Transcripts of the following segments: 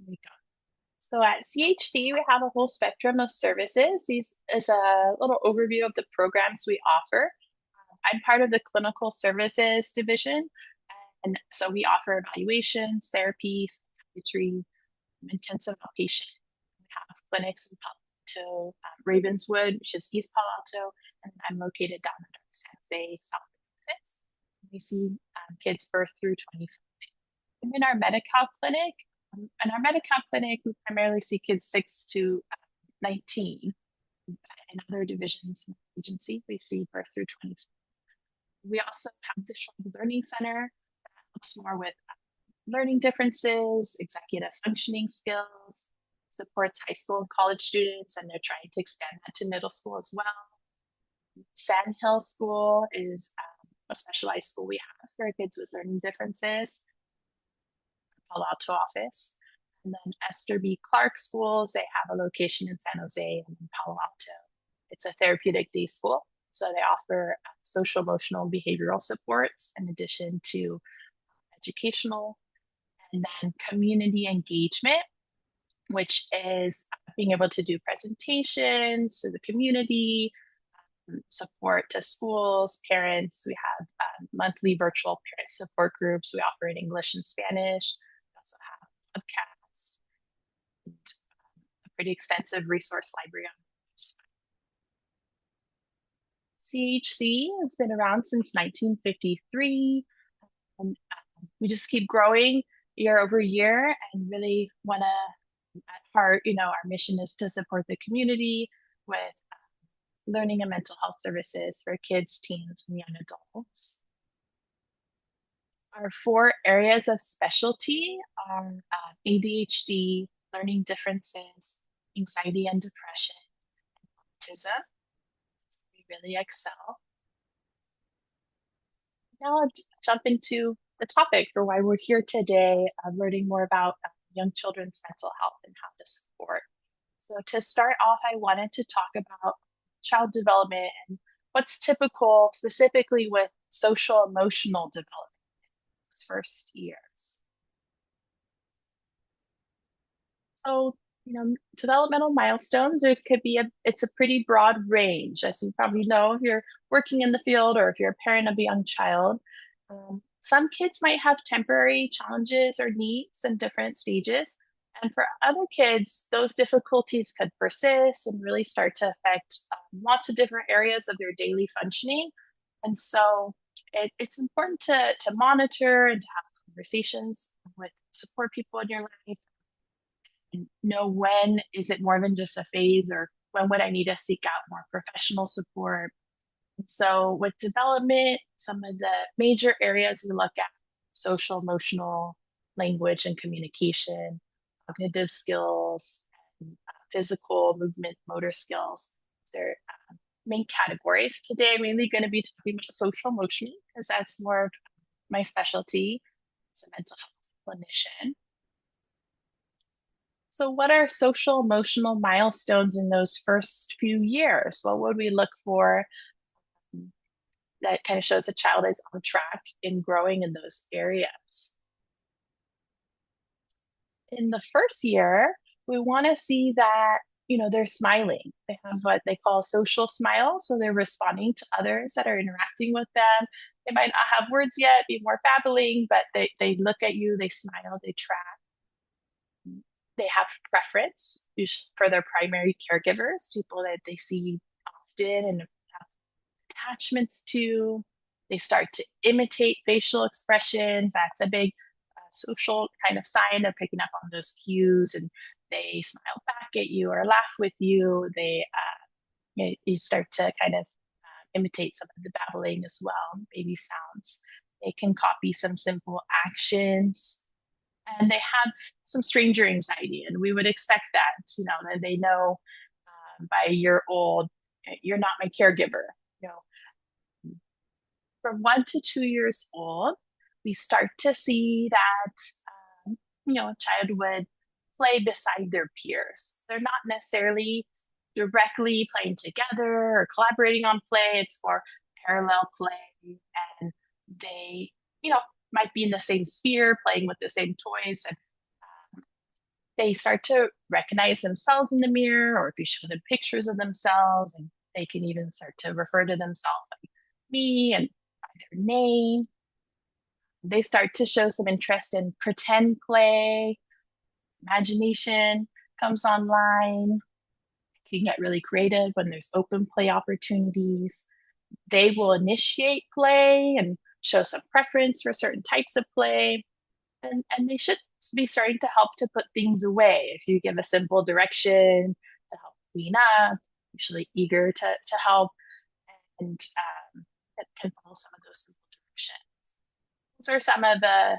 we go. So at CHC, we have a whole spectrum of services. These is a little overview of the programs we offer. I'm part of the clinical services division, and so we offer evaluations, therapy, psychiatry, intensive outpatient. We have clinics in Palo Alto, Ravenswood, which is East Palo Alto, and I'm located down in San Jose, South Texas. We see kids birth through 25. I'm in our Medi-Cal clinic. In our Medi-Cal clinic, we primarily see kids 6 to 19. In other divisions in the agency, we see birth through 20. We also have the Short Learning Center that helps more with learning differences, executive functioning skills, supports high school and college students, and they're trying to extend that to middle school as well. Sand Hill School is a specialized school we have for kids with learning differences. Palo Alto office. And then Esther B. Clark Schools, they have a location in San Jose and in Palo Alto. It's a therapeutic day school. So they offer social, emotional, behavioral supports in addition to educational. And then community engagement, which is being able to do presentations to the community, support to schools, parents. We have monthly virtual parent support groups. We offer in English and Spanish. We also have podcasts and a pretty extensive resource library on CHC has been around since 1953. And we just keep growing year over year and really want to, at heart, our mission is to support the community with learning and mental health services for kids, teens, and young adults. Our 4 areas of specialty are ADHD, learning differences, anxiety and depression, and autism. We really excel. Now I'll jump into the topic for why we're here today, learning more about young children's mental health and how to support. So to start off, I wanted to talk about child development and what's typical specifically with social emotional development in its first years. So, developmental milestones, it's a pretty broad range. As you probably know, if you're working in the field or if you're a parent of a young child, some kids might have temporary challenges or needs in different stages. And for other kids, those difficulties could persist and really start to affect lots of different areas of their daily functioning. And so it's important to monitor and to have conversations with support people in your life and know when is it more than just a phase or when would I need to seek out more professional support. And so with development, some of the major areas we look at: social, emotional, language and communication, cognitive skills, and, physical movement, motor skills. They're main categories. Today, I'm mainly going to be talking about social emotional because that's more of my specialty as a mental health clinician. So what are social emotional milestones in those first few years? What would we look for that kind of shows a child is on track in growing in those areas? In the first year, we want to see that, they're smiling. They have what they call social smile. So they're responding to others that are interacting with them. They might not have words yet, be more babbling, but they look at you, they smile, they track. They have preference for their primary caregivers, people that they see often and have attachments to. They start to imitate facial expressions. That's a big social kind of sign of picking up on those cues, and they smile back at you or laugh with you. You start to kind of imitate some of the babbling as well, baby sounds. They can copy some simple actions, and they have some stranger anxiety, and we would expect that. That they know by a year old, you're not my caregiver. From 1 to 2 years old, we start to see that a child would play beside their peers. They're not necessarily directly playing together or collaborating on play. It's more parallel play, and they, might be in the same sphere, playing with the same toys, and they start to recognize themselves in the mirror, or if you show them pictures of themselves, and they can even start to refer to themselves like me and by their name. They start to show some interest in pretend play, imagination comes online, can get really creative when there's open play opportunities. They will initiate play and show some preference for certain types of play. And they should be starting to help to put things away. If you give a simple direction to help clean up, usually eager to help, and that can follow some of those simple directions. Those are some of the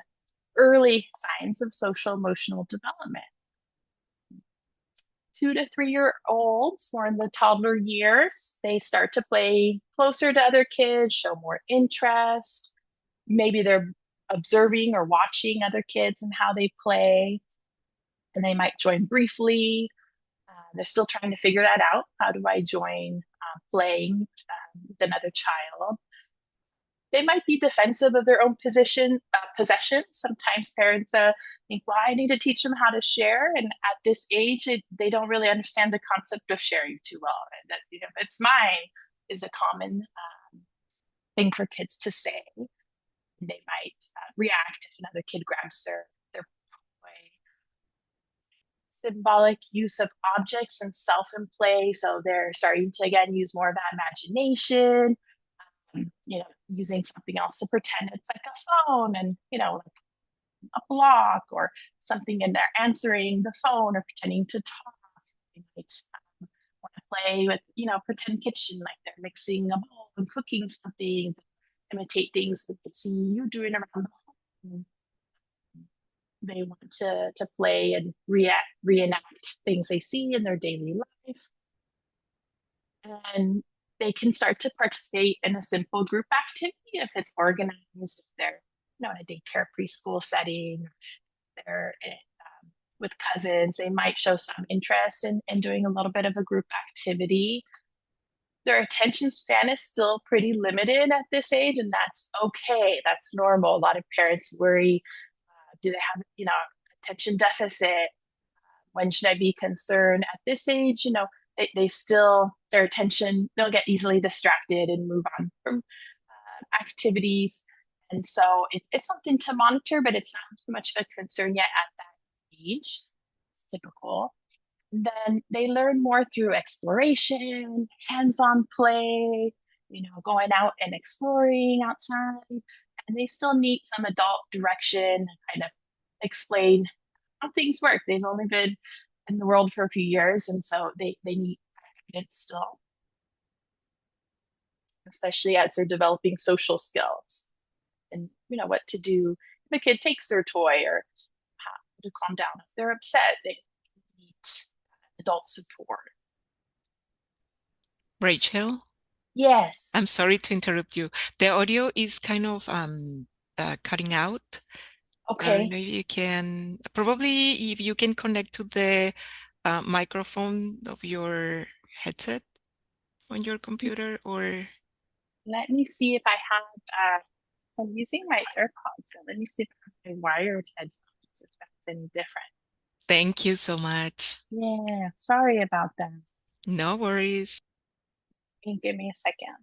early signs of social emotional development. 2 to 3 year olds, more in the toddler years, they start to play closer to other kids, show more interest. Maybe they're observing or watching other kids and how they play, and they might join briefly. They're still trying to figure that out. How do I join playing with another child? They might be defensive of their own possessions. Sometimes parents think, well, I need to teach them how to share. And at this age, they don't really understand the concept of sharing too well. And that, it's mine is a common thing for kids to say. They might react if another kid grabs their toy. Symbolic use of objects and self in play. So they're starting to, again, use more of that imagination, using something else to pretend it's like a phone, and, like a block or something, and they're answering the phone or pretending to talk. They might want to play with, pretend kitchen, like they're mixing a bowl and cooking something, imitate things that they see you doing around the home. They want to play and reenact things they see in their daily life. And they can start to participate in a simple group activity if it's organized, if they're in a daycare preschool setting, they're with cousins, they might show some interest in doing a little bit of a group activity. Their attention span is still pretty limited at this age, and that's okay. That's normal. A lot of parents worry, do they have, attention deficit? When should I be concerned? At this age, they still, their attention, they'll get easily distracted and move on from activities. And so it's something to monitor, but it's not too much of a concern yet at that age. It's typical. Then they learn more through exploration, hands-on play, going out and exploring outside. And they still need some adult direction, kind of explain how things work. They've only been in the world for a few years, and so they need guidance still, especially as they're developing social skills and what to do if a kid takes their toy, or how to calm down if they're upset. They need adult support. Rachel, Yes. I'm sorry to interrupt you. The audio is kind of cutting out. I don't Okay. know if you can, probably if you can connect to the microphone of your headset on your computer, or Let me see if I have. I'm using my AirPods, so let me see if I have my wired headphones, if that's any different. thank you so much. Yeah. Sorry about that. No worries. Can you give me a second?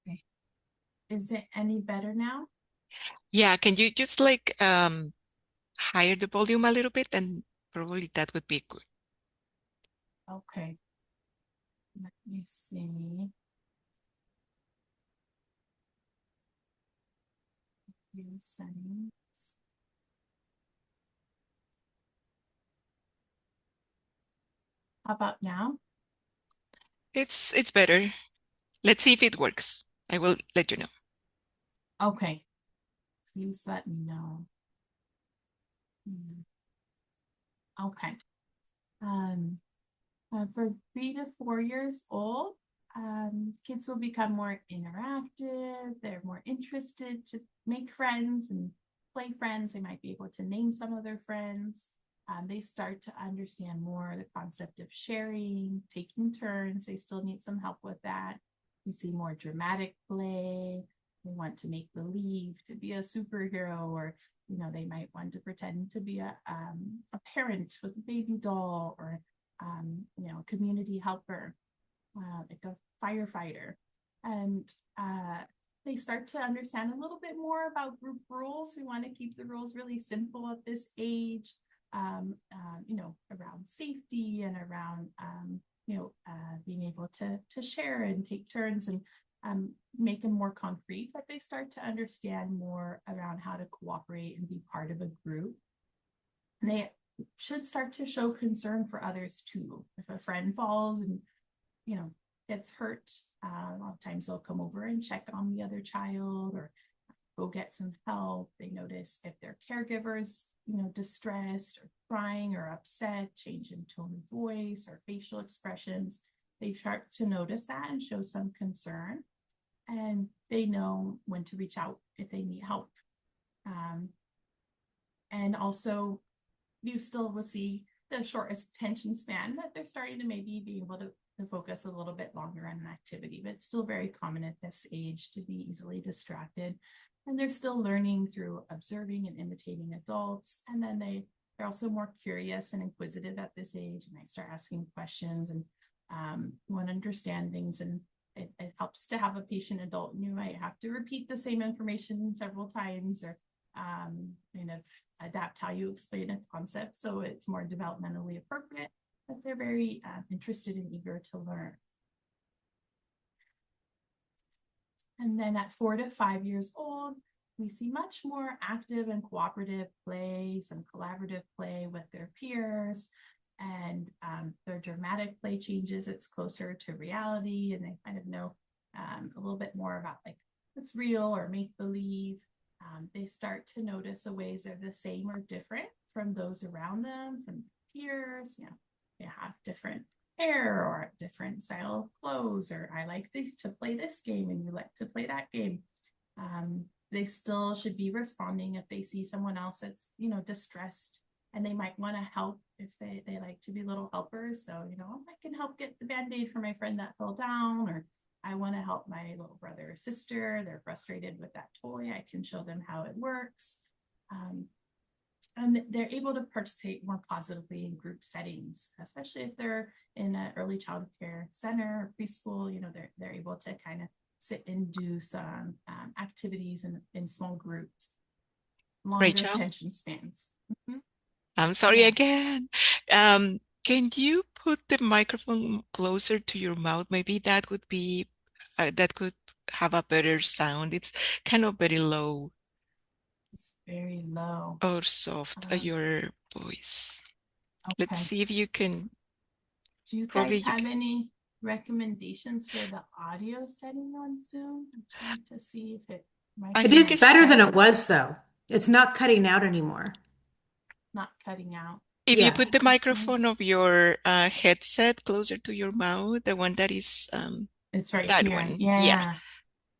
Okay. Is it any better now? Yeah, can you just like higher the volume a little bit, and probably that would be good. Okay. Let me see. View settings. How about now? It's better. Let's see if it works. I will let you know. Okay. Please let me know. Okay. Um, for 3 to 4 years old, kids will become more interactive. They're more interested to make friends and play friends. They might be able to name some of their friends. They start to understand more the concept of sharing, taking turns. They still need some help with that. We see more dramatic play. They want to make believe to be a superhero, or they might want to pretend to be a parent with a baby doll, or a community helper, like a firefighter. And they start to understand a little bit more about group rules. We want to keep the rules really simple at this age, around safety and around, being able to share and take turns, and make them more concrete, but they start to understand more around how to cooperate and be part of a group. And they should start to show concern for others too. If a friend falls and gets hurt, a lot of times they'll come over and check on the other child or go get some help. They notice if their caregivers distressed or crying or upset, change in tone of voice or facial expressions. They start to notice that and show some concern, and they know when to reach out if they need help. And also, you still will see the shortest attention span, but they're starting to maybe be able to focus a little bit longer on an activity. But it's still very common at this age to be easily distracted. And they're still learning through observing and imitating adults. And then they're also more curious and inquisitive at this age, and they start asking questions and want to understand things. And it helps to have a patient adult. You might have to repeat the same information several times, or kind of adapt how you explain a concept so it's more developmentally appropriate, but they're very interested and eager to learn. And then at 4 to 5 years old, we see much more active and cooperative play, some collaborative play with their peers, and their dramatic play changes. It's closer to reality, and they kind of know a little bit more about like what's real or make believe. They start to notice the ways they're the same or different from those around them, from peers. They have different hair or different style of clothes, or I like to play this game and you like to play that game. They still should be responding if they see someone else that's distressed, and they might want to help if they like to be little helpers. So I can help get the band-aid for my friend that fell down, or I want to help my little brother or sister. They're frustrated with that toy. I can show them how it works. And they're able to participate more positively in group settings, especially if they're in an early child care center or preschool. They're able to kind of sit and do some activities in small groups, longer Rachel, attention spans. Mm-hmm. I'm sorry Yes. again. Can you put the microphone closer to your mouth? Maybe that would be that could have a better sound. It's kind of very low It's very low. or soft, your voice. Let's Okay. see if you can. Do you Probably guys you have can. any recommendations for the audio setting on Zoom? I'm trying to see if it might I be It think is my better than phone. it was, though. It's not cutting out anymore. Not cutting out. if you Yeah. put the Let me see. microphone of your headset closer to your mouth, the one that is It's right that here. one. Yeah, Yeah.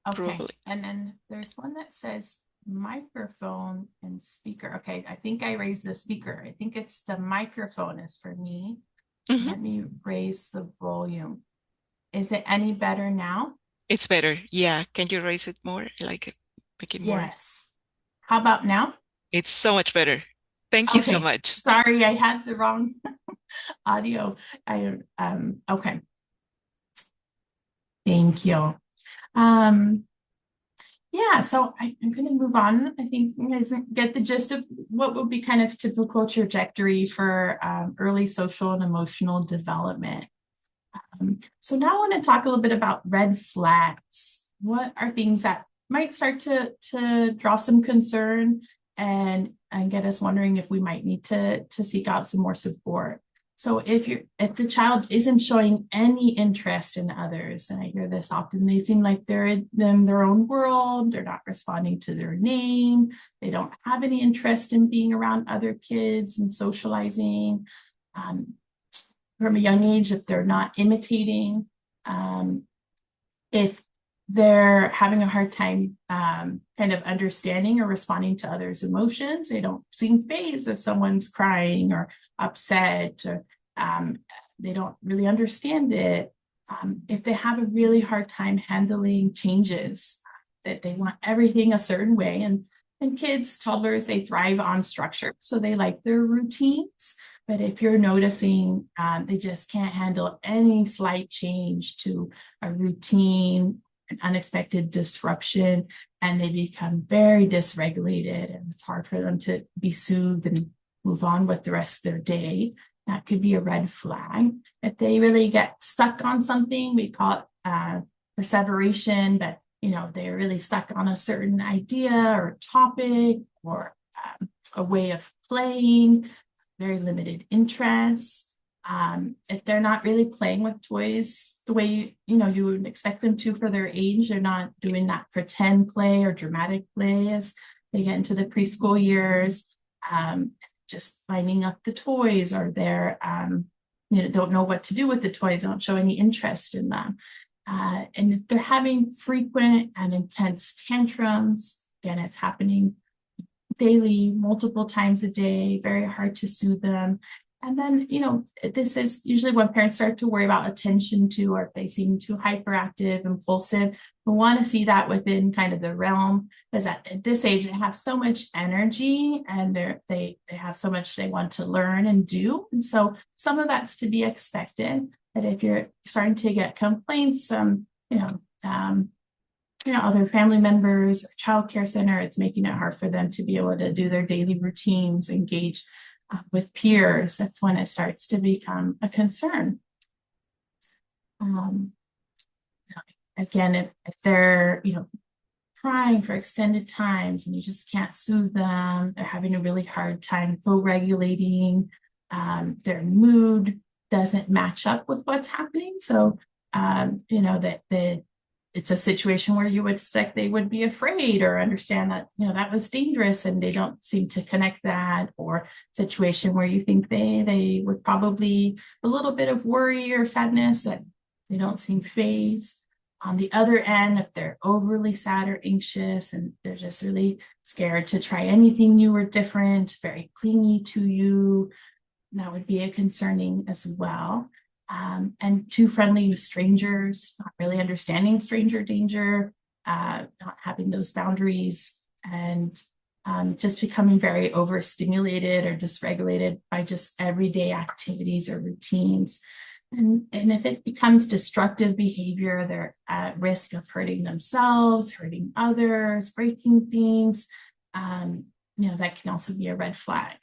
Okay. probably. And then there's one that says microphone and speaker. Okay. I think I raised the speaker. I think it's the microphone is for me. Mhm. Let me raise the volume. Is it any better now? It's better. Yeah. Can you raise it more? Like make it more. Yes. How about now? It's so much better. Thank you so Okay. much. Sorry, I had the wrong audio. Okay. Thank you. Yeah, so I'm going to move on. I think you guys get the gist of what would be kind of typical trajectory for early social and emotional development. So now I want to talk a little bit about red flags. What are things that might start to draw some concern and get us wondering if we might need to seek out some more support? So if the child isn't showing any interest in others, and I hear this often, they seem like they're in their own world, they're not responding to their name, they don't have any interest in being around other kids and socializing. From a young age, if they're not imitating, if they're having a hard time kind of understanding or responding to others' emotions, they don't seem fazed if someone's crying or upset, or they don't really understand it. If they have a really hard time handling changes, that they want everything a certain way, and kids, toddlers, they thrive on structure, so they like their routines. But if you're noticing they just can't handle any slight change to a routine, an unexpected disruption, and they become very dysregulated, and it's hard for them to be soothed and move on with the rest of their day, that could be a red flag. If they really get stuck on something, we call it perseveration, but they're really stuck on a certain idea or topic, or a way of playing, very limited interest. If they're not really playing with toys the way you would expect them to for their age, they're not doing that pretend play or dramatic play as they get into the preschool years, just lining up the toys, or they're don't know what to do with the toys, don't show any interest in them. And if they're having frequent and intense tantrums, again, it's happening daily, multiple times a day, very hard to soothe them. And then, this is usually when parents start to worry about attention too, or if they seem too hyperactive, impulsive. We want to see that within kind of the realm, because at this age, they have so much energy, and they have so much they want to learn and do. And so some of that's to be expected. But if you're starting to get complaints, other family members or childcare center, it's making it hard for them to be able to do their daily routines, engage with peers. That's when it starts to become a concern. Again, if they're crying for extended times and you just can't soothe them, they're having a really hard time co-regulating, their mood doesn't match up with what's happening. So that it's a situation where you would expect they would be afraid or understand that that was dangerous, and they don't seem to connect that, or situation where you think they would probably a little bit of worry or sadness, that they don't seem fazed. On the other end, if they're overly sad or anxious and they're just really scared to try anything new or different, very clingy to you, that would be a concerning as well. And too friendly with strangers, not really understanding stranger danger, not having those boundaries, and just becoming very overstimulated or dysregulated by just everyday activities or routines. And if it becomes destructive behavior, they're at risk of hurting themselves, hurting others, breaking things. That can also be a red flag.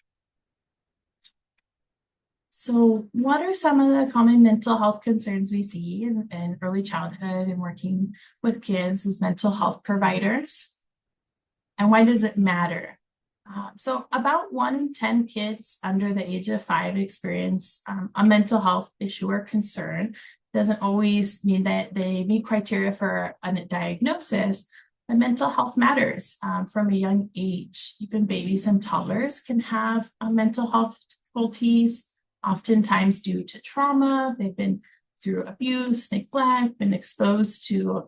So what are some of the common mental health concerns we see in early childhood and working with kids as mental health providers? And why does it matter? So about 1 in 10 kids under the age of 5 experience a mental health issue or concern. Doesn't always mean that they meet criteria for a diagnosis, but mental health matters from a young age. Even babies and toddlers can have mental health difficulties, oftentimes due to trauma. They've been through abuse, neglect, been exposed to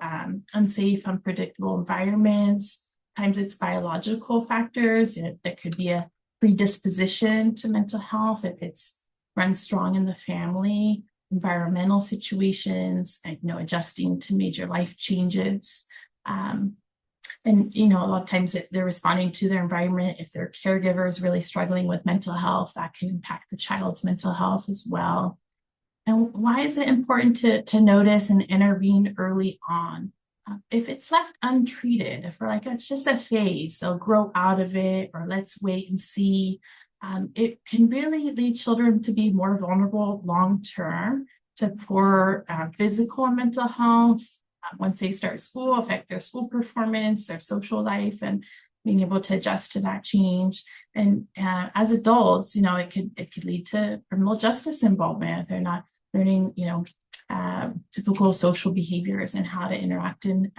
unsafe, unpredictable environments. Sometimes it's biological factors. There could be a predisposition to mental health if it's runs strong in the family, environmental situations, adjusting to major life changes. And a lot of times they're responding to their environment. If their caregiver is really struggling with mental health, that can impact the child's mental health as well. And why is it important to notice and intervene early on? If it's left untreated, if we're like, it's just a phase, they'll grow out of it, or let's wait and see, it can really lead children to be more vulnerable long-term to poor physical and mental health. Once they start school, affect their school performance, their social life, and being able to adjust to that change. And as adults, it could lead to criminal justice involvement. They're not learning, typical social behaviors and how to interact and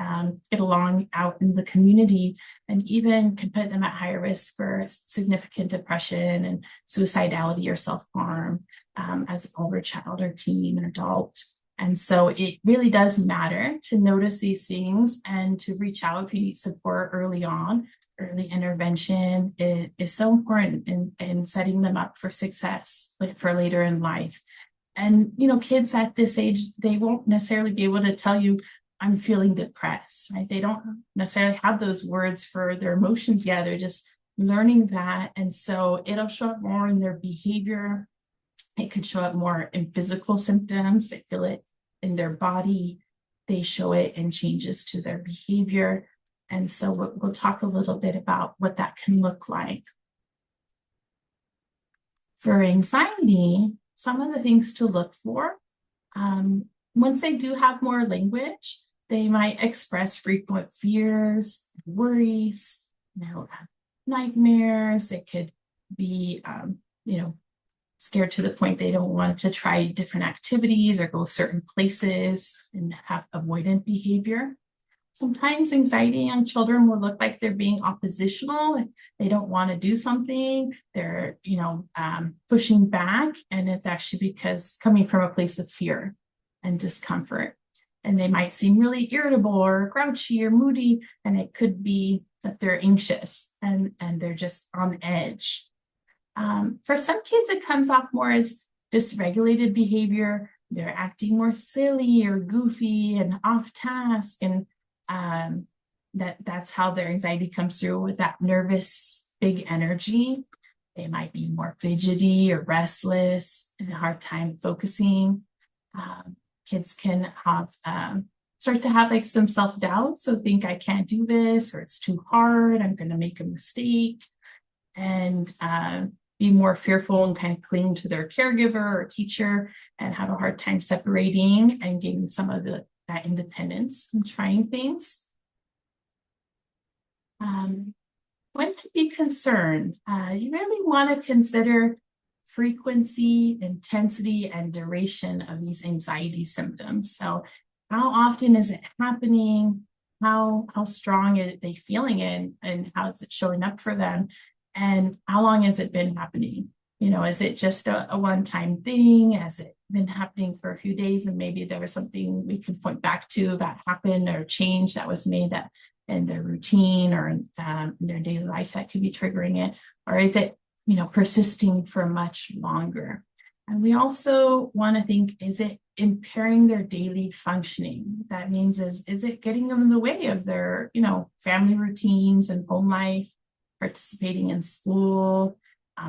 get along out in the community, and even can put them at higher risk for significant depression and suicidality or self-harm as an older child or teen or adult. And so it really does matter to notice these things and to reach out if you need support early on. Early intervention is so important in setting them up for success for later in life. And, kids at this age, they won't necessarily be able to tell you, I'm feeling depressed, right? They don't necessarily have those words for their emotions yet. They're just learning that. And so it'll show up more in their behavior. It could show up more in physical symptoms. They feel it in their body. They show it in changes to their behavior. And so we'll talk a little bit about what that can look like. For anxiety, some of the things to look for, once they do have more language, they might express frequent fears, worries, nightmares. They could be, scared to the point they don't want to try different activities or go certain places and have avoidant behavior. Sometimes anxiety in young children will look like they're being oppositional. They don't want to do something. They're, pushing back. And it's actually because coming from a place of fear and discomfort. And they might seem really irritable or grouchy or moody. And it could be that they're anxious and they're just on edge. For some kids, it comes off more as dysregulated behavior. They're acting more silly or goofy and off task. And that's how their anxiety comes through, with that nervous, big energy. They might be more fidgety or restless and a hard time focusing. Kids can have start to have like some self-doubt. So think, I can't do this, or it's too hard, I'm going to make a mistake, and be more fearful and kind of cling to their caregiver or teacher and have a hard time separating and gaining some of that independence and trying things. When to be concerned, you really want to consider frequency, intensity, and duration of these anxiety symptoms. So how often is it happening? How strong are they feeling it, and how is it showing up for them? And how long has it been happening? Is it just a one-time thing? Has it been happening for a few days, and maybe there was something we can point back to that happened or change that was made that in their routine or in their daily life that could be triggering it? Or is it, persisting for much longer? And we also want to think, is it impairing their daily functioning? That means is it getting in the way of their, family routines and home life, participating in school,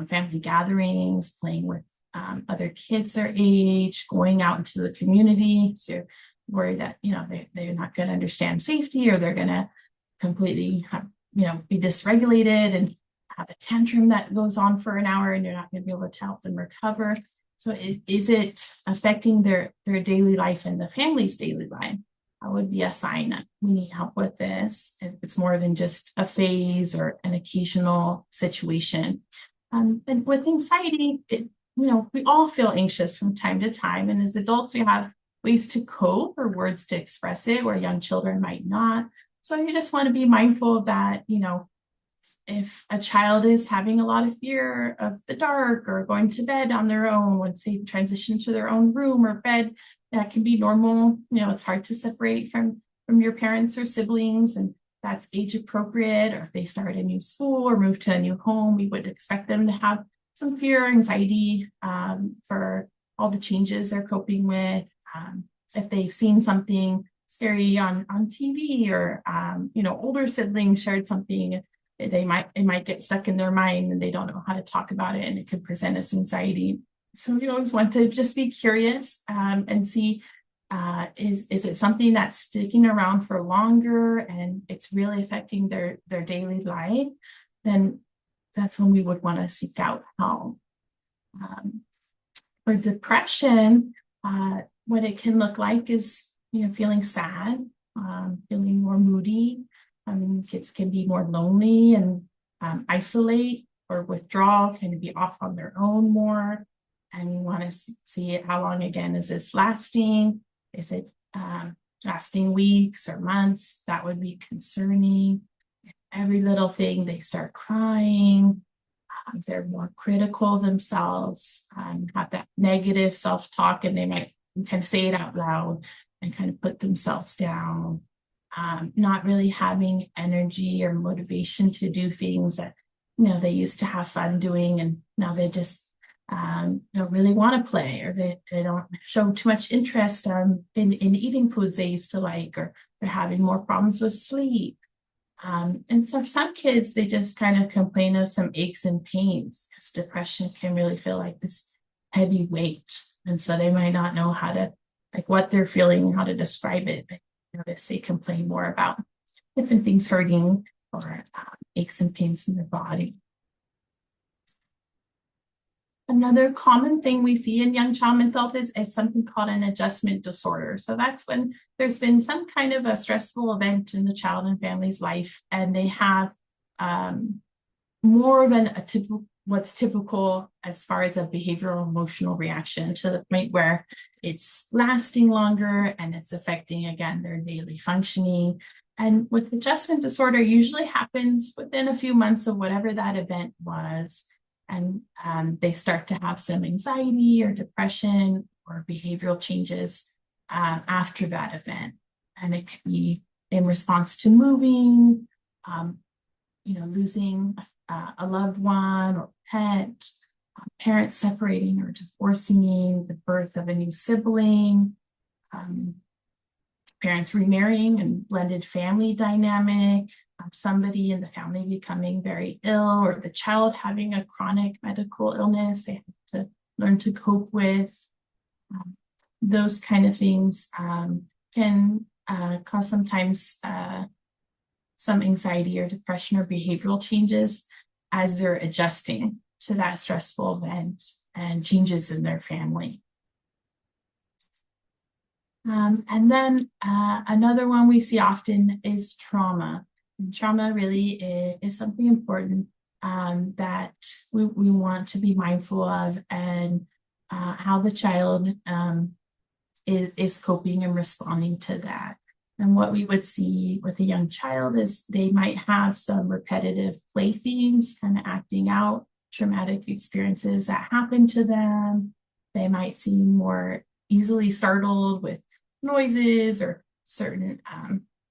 family gatherings, playing with other kids their age, going out into the community? So you're worried that, they're not going to understand safety, or they're going to completely have, be dysregulated and have a tantrum that goes on for an hour, and you're not going to be able to help them recover. So is it affecting their daily life and the family's daily life? That would be a sign that we need help with this. If it's more than just a phase or an occasional situation. And with anxiety, we all feel anxious from time to time. And as adults, we have ways to cope or words to express it, where young children might not. So you just want to be mindful of that. If a child is having a lot of fear of the dark or going to bed on their own, once they transition to their own room or bed, that can be normal. It's hard to separate from your parents or siblings, and that's age appropriate. Or if they start a new school or move to a new home, we would expect them to have some fear or anxiety for all the changes they're coping with. If they've seen something scary on TV, or older siblings shared something, it might get stuck in their mind and they don't know how to talk about it, and it could present as anxiety. So you always want to just be curious and see, is it something that's sticking around for longer and it's really affecting their daily life? Then that's when we would want to seek out help. For depression, what it can look like is feeling sad, feeling more moody, Kids can be more lonely and isolate or withdraw, kind of be off on their own more. And we want to see how long, again, is this lasting? Is it lasting weeks or months? That would be concerning. Every little thing, they start crying. They're more critical themselves, have that negative self-talk, and they might kind of say it out loud and kind of put themselves down. Not really having energy or motivation to do things that they used to have fun doing, and now they just don't really want to play, or they don't show too much interest in eating foods they used to like, or they're having more problems with sleep. And so some kids, they just kind of complain of some aches and pains, because depression can really feel like this heavy weight. And so they might not know how to, like, what they're feeling, how to describe it. But they complain more about different things hurting, or aches and pains in their body. Another common thing we see in young child mental health is something called an adjustment disorder. So that's when there's been some kind of a stressful event in the child and family's life, and they have more than what's typical as far as a behavioral emotional reaction, to the point where it's lasting longer and it's affecting, again, their daily functioning. And with adjustment disorder, usually happens within a few months of whatever that event was. And they start to have some anxiety or depression or behavioral changes after that event. And it can be in response to moving, losing a loved one or pet, parents separating or divorcing, the birth of a new sibling, parents remarrying and blended family dynamic, somebody in the family becoming very ill, or the child having a chronic medical illness they have to learn to cope with. Those kind of things can cause sometimes some anxiety or depression or behavioral changes as they're adjusting to that stressful event and changes in their family. And then another one we see often is trauma. And trauma really is something important that we want to be mindful of, and how the child is coping and responding to that. And what we would see with a young child is they might have some repetitive play themes, kind of acting out traumatic experiences that happen to them. They might seem more easily startled with noises, or certain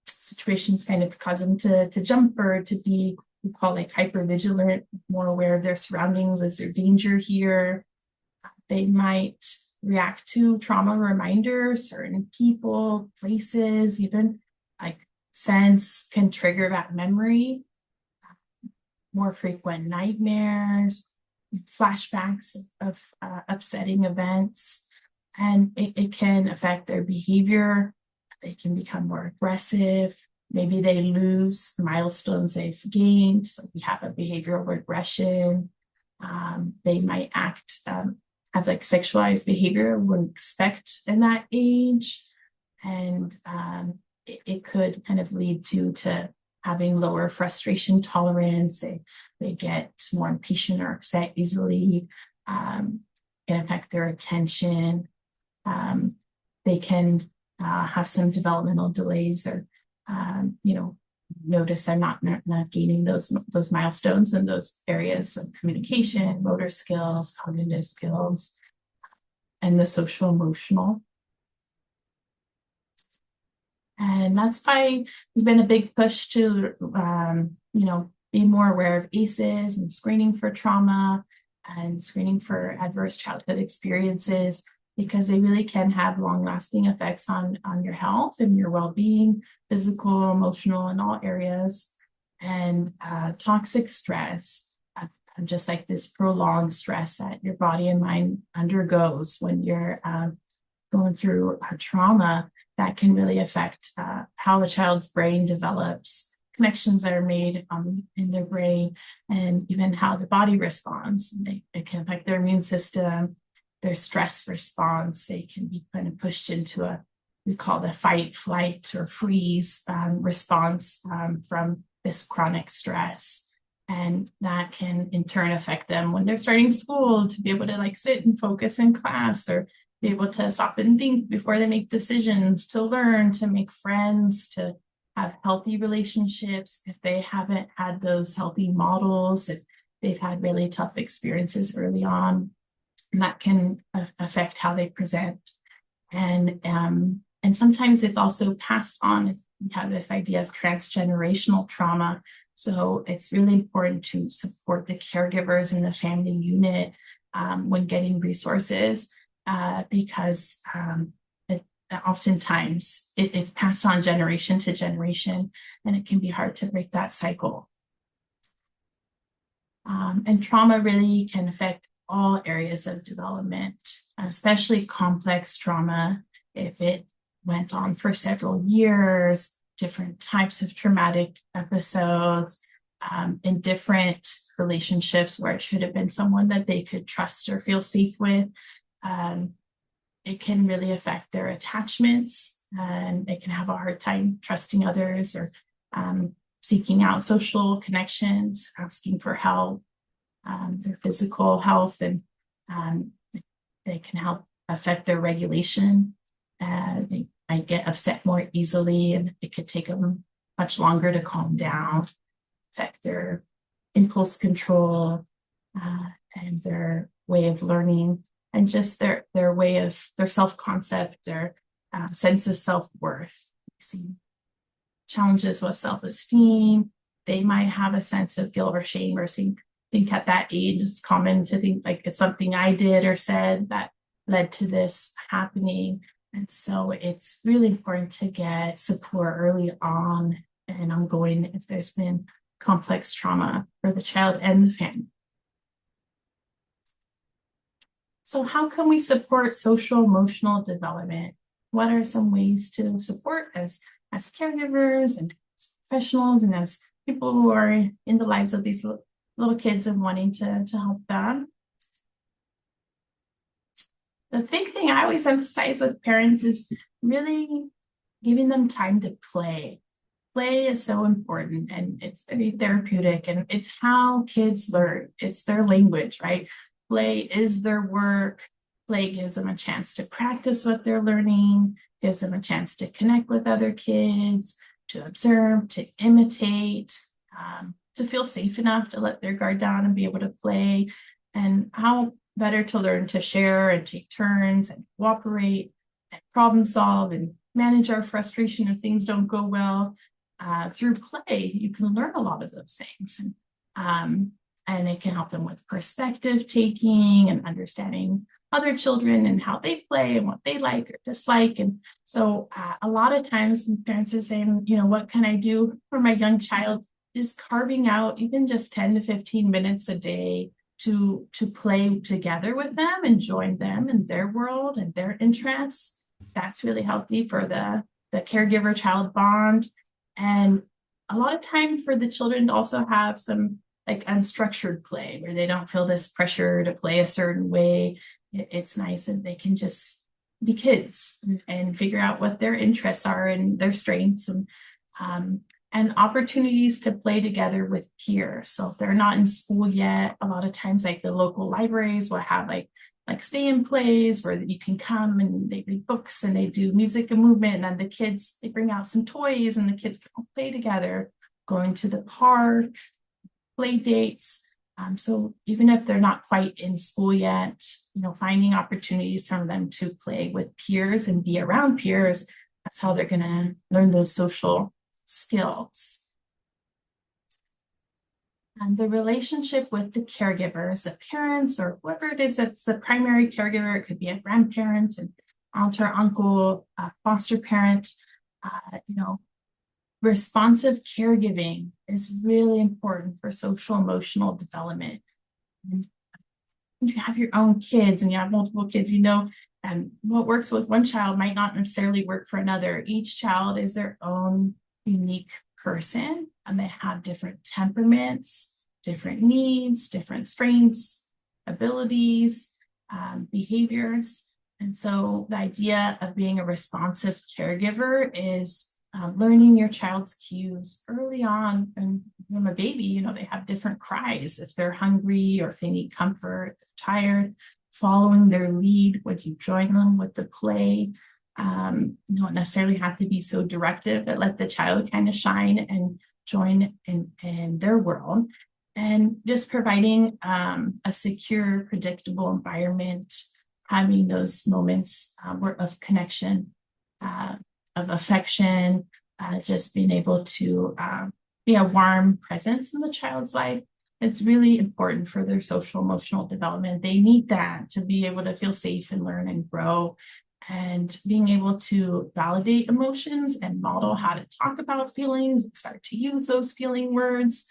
situations kind of cause them to jump, or to be, we call, like, hypervigilant, more aware of their surroundings. Is there danger here? They might react to trauma reminders, certain people, places, even like scents can trigger that memory. More frequent nightmares, flashbacks of upsetting events, and it can affect their behavior. They can become more aggressive. Maybe they lose milestones they've gained. So we have a behavioral regression. They might have like sexualized behavior we wouldn't expect in that age. And it could kind of lead to having lower frustration tolerance. They get more impatient or upset easily. Can affect their attention. They can have some developmental delays, or notice they're not gaining those milestones in those areas of communication, motor skills, cognitive skills, and the social emotional. And that's why there's been a big push to be more aware of ACEs and screening for trauma and screening for adverse childhood experiences, because they really can have long-lasting effects on your health and your well-being, physical, emotional, in all areas. And toxic stress, just like this prolonged stress that your body and mind undergoes when you're going through a trauma, that can really affect how the child's brain develops, connections that are made in their brain, and even how the body responds. It can affect their immune system, their stress response. They can be kind of pushed into a we call the fight, flight, or freeze response from this chronic stress. And that can in turn affect them when they're starting school, to be able to like sit and focus in class, or be able to stop and think before they make decisions, to learn, to make friends, to have healthy relationships. If they haven't had those healthy models, if they've had really tough experiences early on, that can affect how they present. And sometimes it's also passed on. We have this idea of transgenerational trauma. So it's really important to support the caregivers in the family unit when getting resources, because oftentimes it's passed on generation to generation, and it can be hard to break that cycle. And trauma really can affect all areas of development, especially complex trauma. If it went on for several years, different types of traumatic episodes, in different relationships where it should have been someone that they could trust or feel safe with, it can really affect their attachments, and they can have a hard time trusting others, or seeking out social connections, asking for help, their physical health, and they can help affect their regulation. They might get upset more easily, and it could take them much longer to calm down, affect their impulse control, and their way of learning, and just their way of their self-concept, their sense of self-worth. We see challenges with self-esteem. They might have a sense of guilt or shame, or think at that age it's common to think like it's something I did or said that led to this happening. And so it's really important to get support early on and ongoing if there's been complex trauma for the child and the family. So how can we support social emotional development? What are some ways to support as caregivers and as professionals, and as people who are in the lives of these little kids and wanting to help them? The big thing I always emphasize with parents is really giving them time to play. Play is so important, and it's very therapeutic, and it's how kids learn. It's their language, right? Play is their work. Play gives them a chance to practice what they're learning, gives them a chance to connect with other kids, to observe, to imitate, to feel safe enough to let their guard down and be able to play. And how better to learn to share and take turns and cooperate and problem solve and manage our frustration if things don't go well. Through play, you can learn a lot of those things. And it can help them with perspective taking and understanding other children and how they play and what they like or dislike. And so a lot of times when parents are saying, you know, what can I do for my young child? Just carving out even just 10 to 15 minutes a day to play together with them and join them in their world and their interests. That's really healthy for the caregiver child bond. And a lot of time for the children to also have some like unstructured play where they don't feel this pressure to play a certain way. It's nice, and they can just be kids and figure out what their interests are and their strengths, and opportunities to play together with peers. So if they're not in school yet, a lot of times like the local libraries will have like stay-in plays where you can come and they read books and they do music and movement, and then the kids, they bring out some toys and the kids can all play together, going to the park, play dates. So even if they're not quite in school yet, you know, finding opportunities for them to play with peers and be around peers, that's how they're going to learn those social skills. And the relationship with the caregivers, the parents, or whoever it is that's the primary caregiver, it could be a grandparent, an aunt or uncle, a foster parent, you know, responsive caregiving is really important for social emotional development. And when you have your own kids and you have multiple kids, you know, what works with one child might not necessarily work for another. Each child is their own unique person, and they have different temperaments, different needs, different strengths, abilities, behaviors. And so the idea of being a responsive caregiver is learning your child's cues early on. And from a baby, you know, they have different cries if they're hungry or if they need comfort, they're tired, following their lead when you join them with the play. You don't necessarily have to be so directive, but let the child kind of shine and join in their world. And just providing a secure, predictable environment, having those moments of connection, of affection, just being able to be a warm presence in the child's life. It's really important for their social emotional development. They need that to be able to feel safe and learn and grow. And being able to validate emotions and model how to talk about feelings and start to use those feeling words,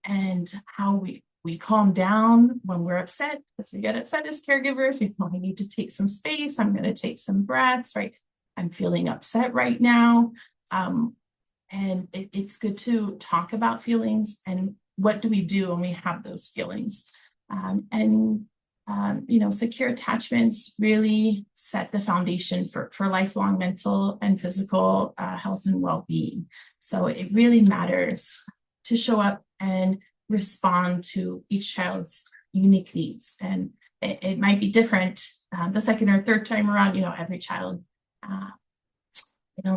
and how we calm down when we're upset, because we get upset as caregivers. We feel I need to take some space. I'm going to take some breaths, right? I'm feeling upset right now. And it's good to talk about feelings and what do we do when we have those feelings. You know, secure attachments really set the foundation for lifelong mental and physical health and well-being. So it really matters to show up and respond to each child's unique needs. And it might be different the second or third time around. You know, every child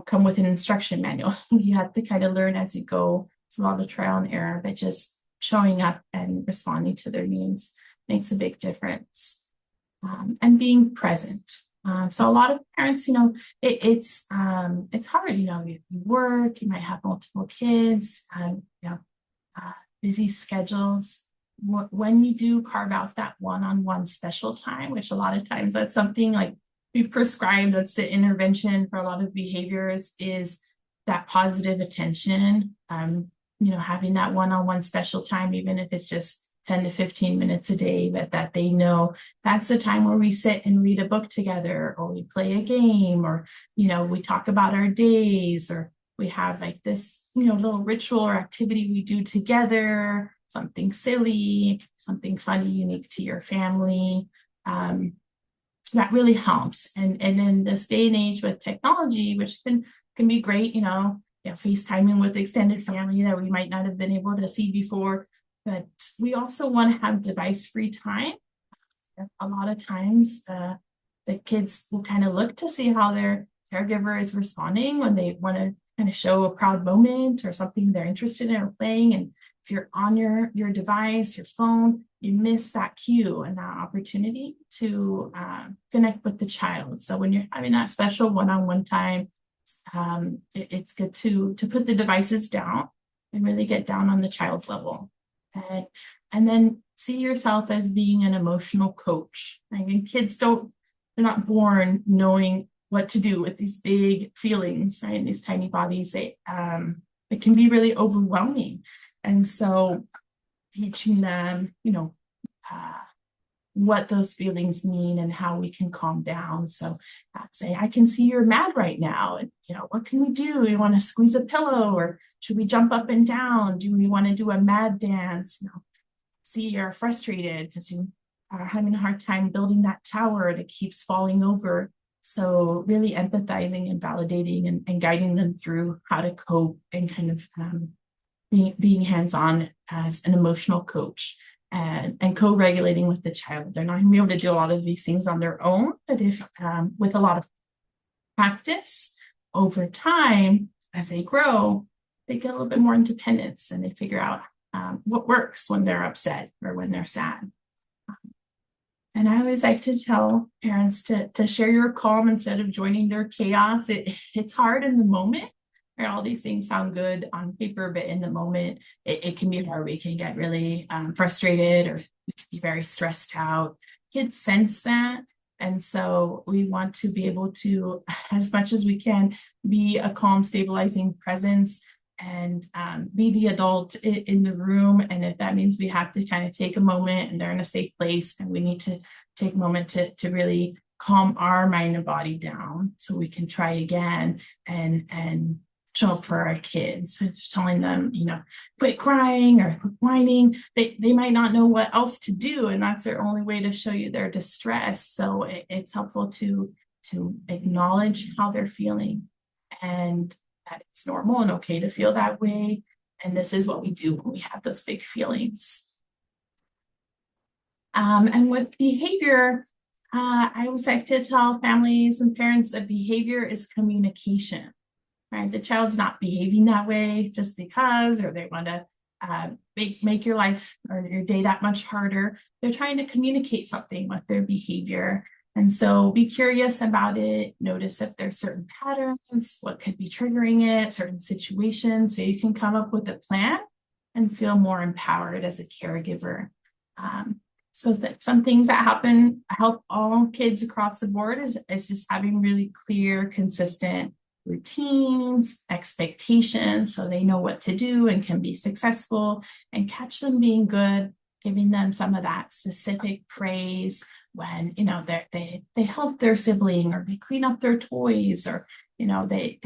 come with an instruction manual. You have to kind of learn as you go. It's a lot of trial and error, but just showing up and responding to their needs makes a big difference. And being present. So a lot of parents, you know, it's hard. You know, you work, you might have multiple kids, you know, busy schedules. When you do carve out that one-on-one special time, which a lot of times that's something like we prescribe, that's the intervention for a lot of behaviors, is that positive attention. You know, having that one-on-one special time, even if it's just 10 to 15 minutes a day, but that they know that's the time where we sit and read a book together, or we play a game, or, you know, we talk about our days, or we have like this, you know, little ritual or activity we do together, something silly, something funny, unique to your family. That really helps. And in this day and age with technology, which can be great, you know, FaceTiming with extended family that we might not have been able to see before, but we also want to have device-free time. A lot of times the kids will kind of look to see how their caregiver is responding when they want to kind of show a proud moment or something they're interested in or playing. And if you're on your device, your phone, you miss that cue and that opportunity to connect with the child. So when you're having that special one-on-one time, it's good to put the devices down and really get down on the child's level. And then see yourself as being an emotional coach. I mean, kids they're not born knowing what to do with these big feelings, right? These tiny bodies, it can be really overwhelming. And so teaching them, you know, what those feelings mean and how we can calm down. So say, I can see you're mad right now. And, you know, what can we do? You want to squeeze a pillow, or should we jump up and down? Do we want to do a mad dance? You know, see you're frustrated because you are having a hard time building that tower and it keeps falling over. So really empathizing and validating and guiding them through how to cope and kind of being hands-on as an emotional coach. And co-regulating with the child. They're not going to be able to do a lot of these things on their own, but if with a lot of practice over time, as they grow, they get a little bit more independence and they figure out what works when they're upset or when they're sad. And I always like to tell parents to share your calm instead of joining their chaos. It's hard in the moment. Right? All these things sound good on paper, but in the moment, it can be hard. We can get really frustrated, or we can be very stressed out. Kids sense that. And so we want to be able to, as much as we can, be a calm, stabilizing presence and be the adult in the room. And if that means we have to kind of take a moment and they're in a safe place and we need to take a moment to really calm our mind and body down so we can try again and show up for our kids. It's telling them, quit crying or quit whining. They might not know what else to do, and that's their only way to show you their distress. So it's helpful to acknowledge how they're feeling, and that it's normal and okay to feel that way. And this is what we do when we have those big feelings. And with behavior, I always like to tell families and parents that behavior is communication, right? The child's not behaving that way just because, or they want to make your life or your day that much harder. They're trying to communicate something with their behavior. And so be curious about it. Notice if there's certain patterns, what could be triggering it, certain situations, so you can come up with a plan and feel more empowered as a caregiver. So that some things that help all kids across the board is just having really clear, consistent routines, expectations, so they know what to do and can be successful, and catch them being good, giving them some of that specific praise when they help their sibling, or they clean up their toys, or they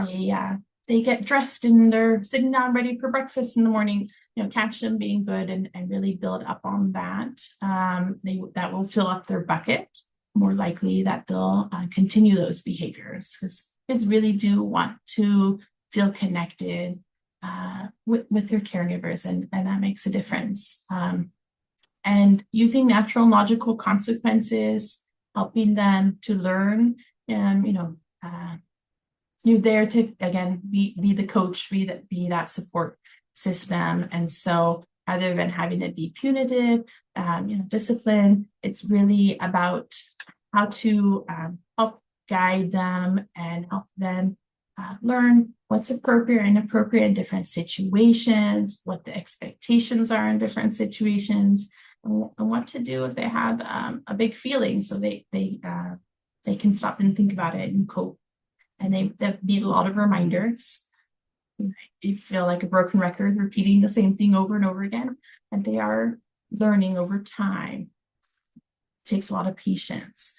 get dressed and they're sitting down ready for breakfast in the morning. Catch them being good and really build up on that. That will fill up their bucket. More likely that they'll continue those behaviors, because kids really do want to feel connected with their caregivers, and that makes a difference. And using natural and logical consequences, helping them to learn, you're there to, again, be the coach, be that support system. And so rather than having it be punitive, discipline, it's really about how to help guide them and help them learn what's appropriate and inappropriate in different situations, what the expectations are in different situations, and what to do if they have a big feeling, so they can stop and think about it and cope. And they need a lot of reminders. You feel like a broken record, repeating the same thing over and over again, and they are learning over time. It takes a lot of patience.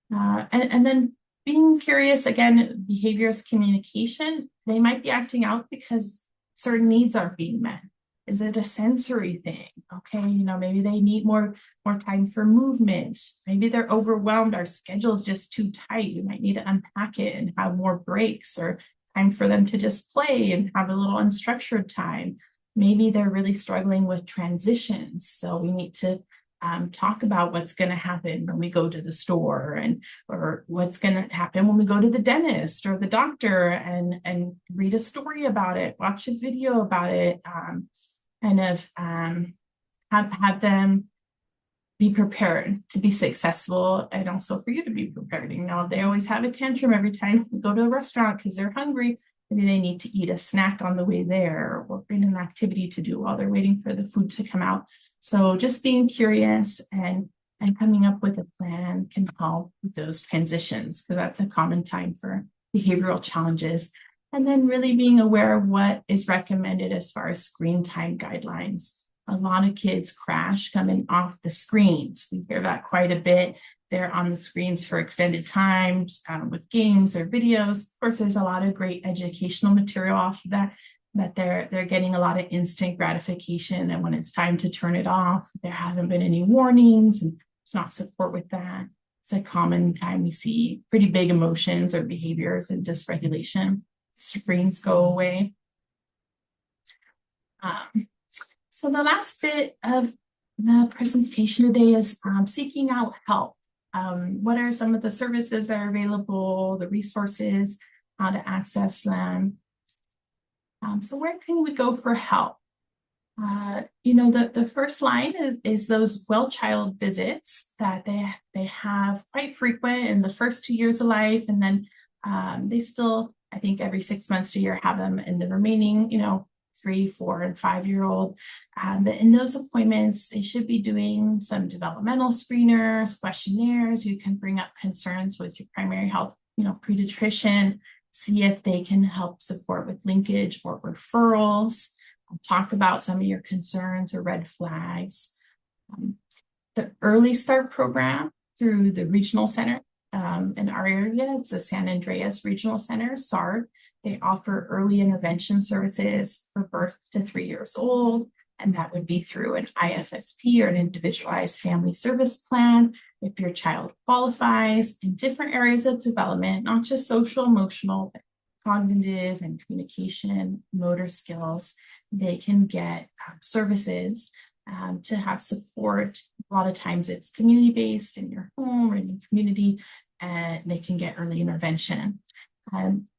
And then being curious, again, behavior is communication. They might be acting out because certain needs aren't being met. Is it a sensory thing? Okay, maybe they need more time for movement. Maybe they're overwhelmed. Our schedule's just too tight. We might need to unpack it and have more breaks, or time for them to just play and have a little unstructured time. Maybe they're really struggling with transitions. So we need to talk about what's going to happen when we go to the store, or what's going to happen when we go to the dentist or the doctor, and read a story about it, watch a video about it, have them be prepared to be successful, and also for you to be prepared. They always have a tantrum every time we go to a restaurant because they're hungry. Maybe they need to eat a snack on the way there, or bring an activity to do while they're waiting for the food to come out. So just being curious and coming up with a plan can help with those transitions, because that's a common time for behavioral challenges. And then really being aware of what is recommended as far as screen time guidelines. A lot of kids crash coming off the screens. We hear that quite a bit. They're on the screens for extended times with games or videos. Of course, there's a lot of great educational material off of that, but they're getting a lot of instant gratification. And when it's time to turn it off, there haven't been any warnings, and there's not support with that. It's a common time we see pretty big emotions or behaviors and dysregulation. Screens go away. So the last bit of the presentation today is seeking out help. What are some of the services that are available, the resources, how to access them? So where can we go for help? The first line is those well child visits that they have quite frequent in the first 2 years of life, and then they still, I think, every 6 months to a year have them in the remaining, 3, 4, and 5-year-old. But in those appointments, they should be doing some developmental screeners, questionnaires. You can bring up concerns with your primary health, pediatrician, see if they can help support with linkage or referrals. Talk about some of your concerns or red flags. The Early Start program through the regional center in our area, it's the San Andreas Regional Center, SARD. They offer early intervention services for birth to 3 years old, and that would be through an IFSP or an individualized family service plan if your child qualifies in different areas of development, not just social, emotional, but cognitive and communication, motor skills. They can get services to have support. A lot of times it's community-based in your home or in your community, and they can get early intervention.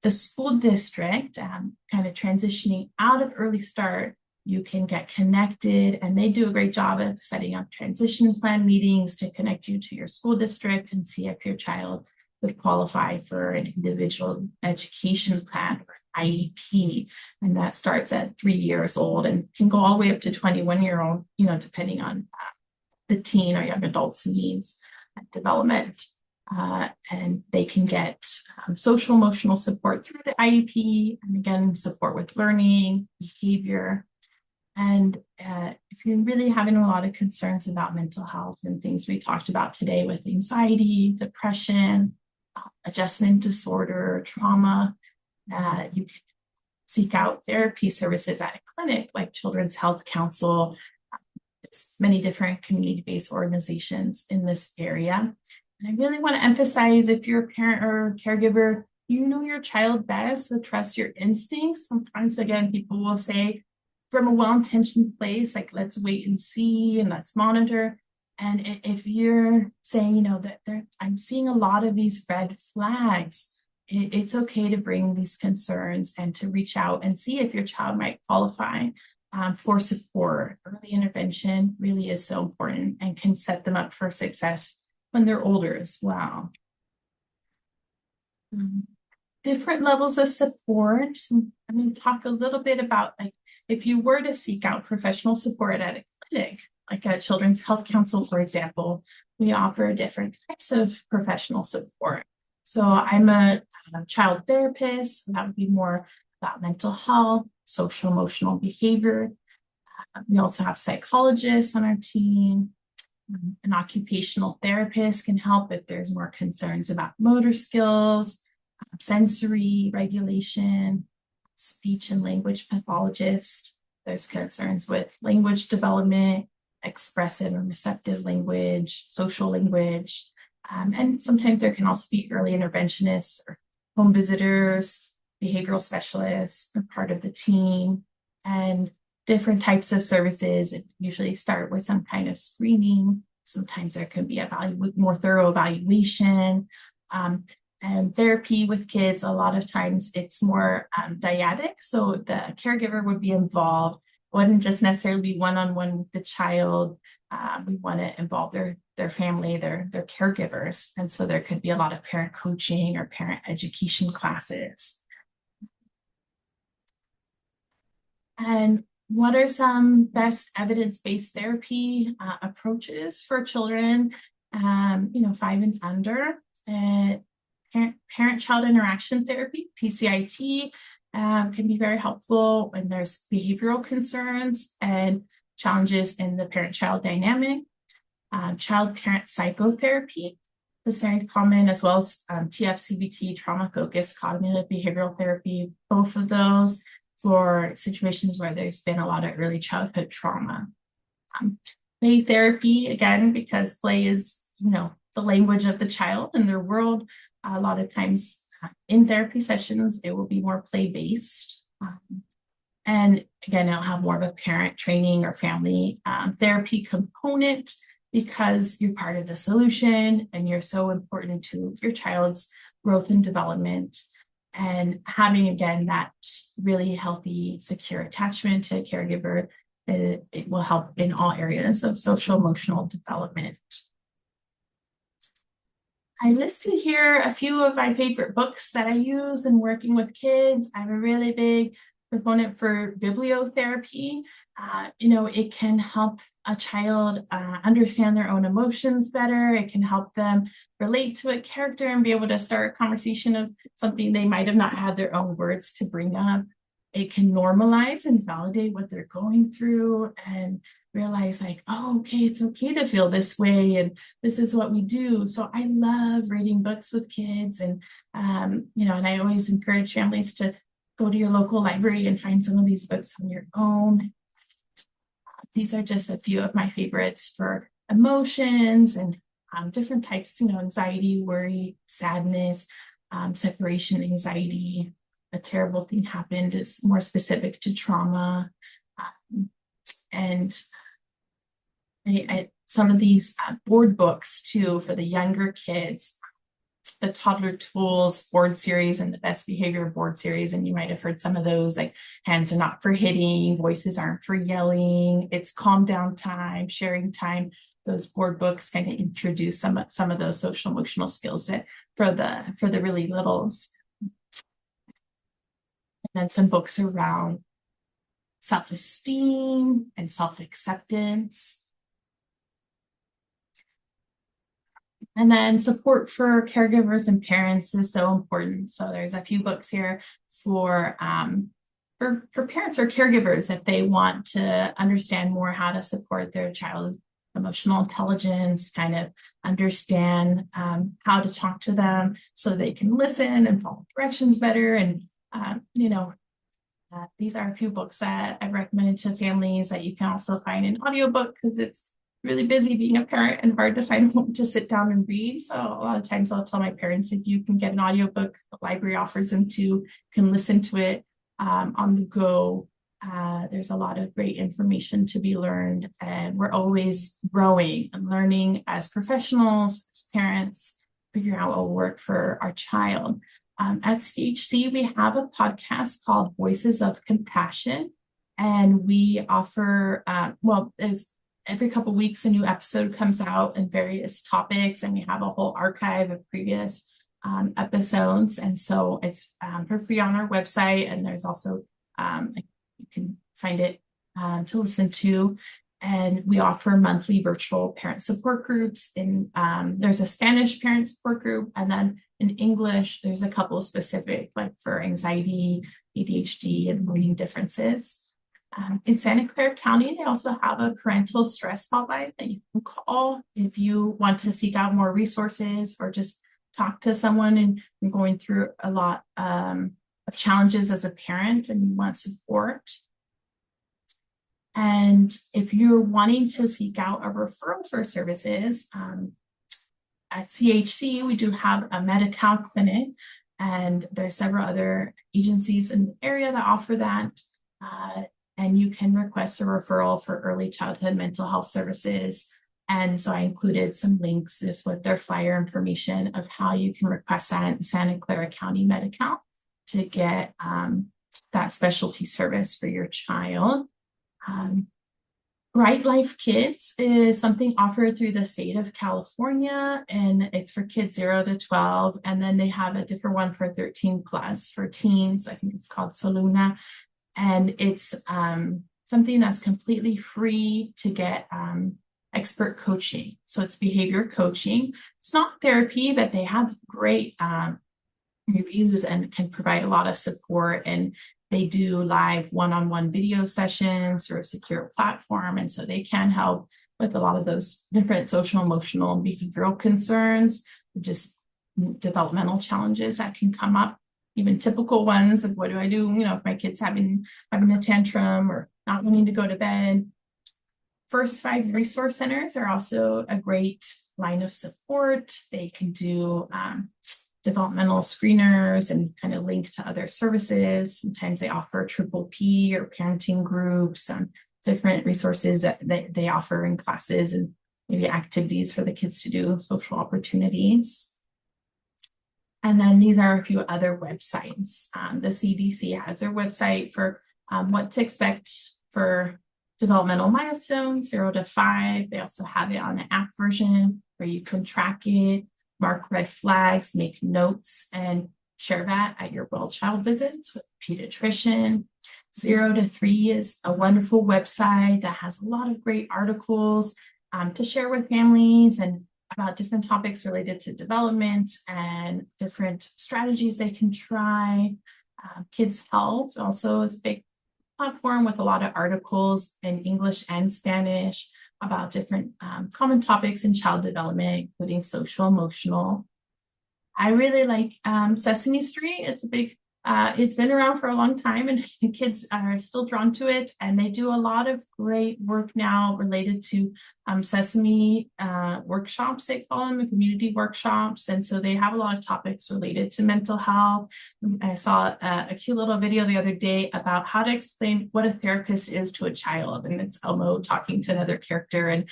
The school district, kind of transitioning out of early start, you can get connected, and they do a great job of setting up transition plan meetings to connect you to your school district and see if your child would qualify for an individual education plan or IEP. And that starts at 3 years old and can go all the way up to 21-year-old, depending on the teen or young adult's needs and development. And they can get social emotional support through the IEP, and again, support with learning, behavior. And if you're really having a lot of concerns about mental health and things we talked about today with anxiety, depression, adjustment disorder, trauma, you can seek out therapy services at a clinic like Children's Health Council. There's many different community-based organizations in this area. And I really want to emphasize, if you're a parent or caregiver, you know your child best, so trust your instincts. Sometimes, again, people will say from a well-intentioned place, like, let's wait and see and let's monitor. And if you're saying, that I'm seeing a lot of these red flags, it's okay to bring these concerns and to reach out and see if your child might qualify for support. Early intervention really is so important and can set them up for success when they're older as well. Different levels of support. So I'm going to talk a little bit about, like, if you were to seek out professional support at a clinic, like a Children's Health Council, for example, we offer different types of professional support. So I'm a child therapist, and that would be more about mental health, social emotional behavior. We also have psychologists on our team. An occupational therapist can help if there's more concerns about motor skills, sensory regulation. Speech and language pathologist, there's concerns with language development, expressive and receptive language, social language, and sometimes there can also be early interventionists or home visitors, behavioral specialists are part of the team, and different types of services usually start with some kind of screening. Sometimes there can be a more thorough evaluation. And therapy with kids, a lot of times it's more dyadic. So the caregiver would be involved, wouldn't just necessarily be one-on-one with the child. We want to involve their family, their caregivers. And so there could be a lot of parent coaching or parent education classes. And what are some best evidence-based therapy approaches for children, 5 and under? Parent-child interaction therapy, PCIT, can be very helpful when there's behavioral concerns and challenges in the parent-child dynamic. Child-parent psychotherapy is very common, as well as TFCBT, trauma-focused cognitive behavioral therapy, both of those for situations where there's been a lot of early childhood trauma. Play therapy, again, because play is, the language of the child and their world. A lot of times in therapy sessions, it will be more play-based. And again, it'll have more of a parent training or family therapy component, because you're part of the solution and you're so important to your child's growth and development. And having, again, that really healthy, secure attachment to a caregiver, it will help in all areas of social emotional development. I listed here a few of my favorite books that I use in working with kids. I'm a really big proponent for bibliotherapy. It can help a child understand their own emotions better. It can help them relate to a character and be able to start a conversation of something they might have not had their own words to bring up. It can normalize and validate what they're going through and realize, like, oh, okay, it's okay to feel this way, and this is what we do. So I love reading books with kids, and and I always encourage families to go to your local library and find some of these books on your own. These are just a few of my favorites for emotions and different types, anxiety, worry, sadness, separation anxiety. A terrible thing happened is more specific to trauma. And some of these board books too for the younger kids, the Toddler Tools board series and the Best Behavior board series. And you might have heard some of those, like hands are not for hitting, voices aren't for yelling, it's calm down time, sharing time. Those board books kind of introduce some of those social emotional skills for the really littles. And then some books around self-esteem and self-acceptance. And then support for caregivers and parents is so important. So there's a few books here for parents or caregivers if they want to understand more how to support their child's emotional intelligence, kind of understand how to talk to them so they can listen and follow directions better. And, these are a few books that I've recommended to families that you can also find in audiobook because it's really busy being a parent and hard to find a home to sit down and read. So a lot of times I'll tell my parents, if you can get an audiobook, the library offers them too, you can listen to it on the go. There's a lot of great information to be learned, and we're always growing and learning as professionals, as parents, figuring out what will work for our child. At CHC, we have a podcast called Voices of Compassion, and we offer, there's every couple of weeks a new episode comes out in various topics, and we have a whole archive of previous episodes. And so it's for free on our website, and there's also you can find it to listen to. And we offer monthly virtual parent support groups. There's a Spanish parent support group, and then in English, there's a couple of specific, like for anxiety, ADHD, and learning differences. In Santa Clara County, they also have a parental stress hotline that you can call if you want to seek out more resources or just talk to someone and you're going through a lot of challenges as a parent and you want support. And if you're wanting to seek out a referral for services, at CHC, we do have a Medi-Cal clinic, and there's several other agencies in the area that offer that. And you can request a referral for early childhood mental health services. And so I included some links just with their flyer information of how you can request that in Santa Clara County Medi-Cal to get that specialty service for your child. Bright Life Kids is something offered through the state of California, and it's for kids 0 to 12. And then they have a different one for 13 plus for teens. I think it's called Soluna. And it's something that's completely free to get expert coaching. So it's behavior coaching. It's not therapy, but they have great reviews and can provide a lot of support. And they do live one-on-one video sessions through a secure platform. And so they can help with a lot of those different social, emotional, and behavioral concerns, just developmental challenges that can come up, even typical ones of what do I do, if my kid's having a tantrum or not wanting to go to bed. First 5 resource centers are also a great line of support. They can do developmental screeners and kind of link to other services. Sometimes they offer triple P or parenting groups, different resources that they offer in classes and maybe activities for the kids to do, social opportunities. And then these are a few other websites. The CDC has their website for what to expect for developmental milestones, 0 to 5. They also have it on an app version where you can track it, mark red flags, make notes, and share that at your well-child visits with a pediatrician. 0 to 3 is a wonderful website that has a lot of great articles to share with families and about different topics related to development and different strategies they can try. Kids Health also is a big platform with a lot of articles in English and Spanish about different common topics in child development, including social, emotional. I really like Sesame Street. It's a big It's been around for a long time, and kids are still drawn to it. And they do a lot of great work now related to Sesame workshops, they call them, community workshops. And so they have a lot of topics related to mental health. I saw a cute little video the other day about how to explain what a therapist is to a child. And it's Elmo talking to another character, and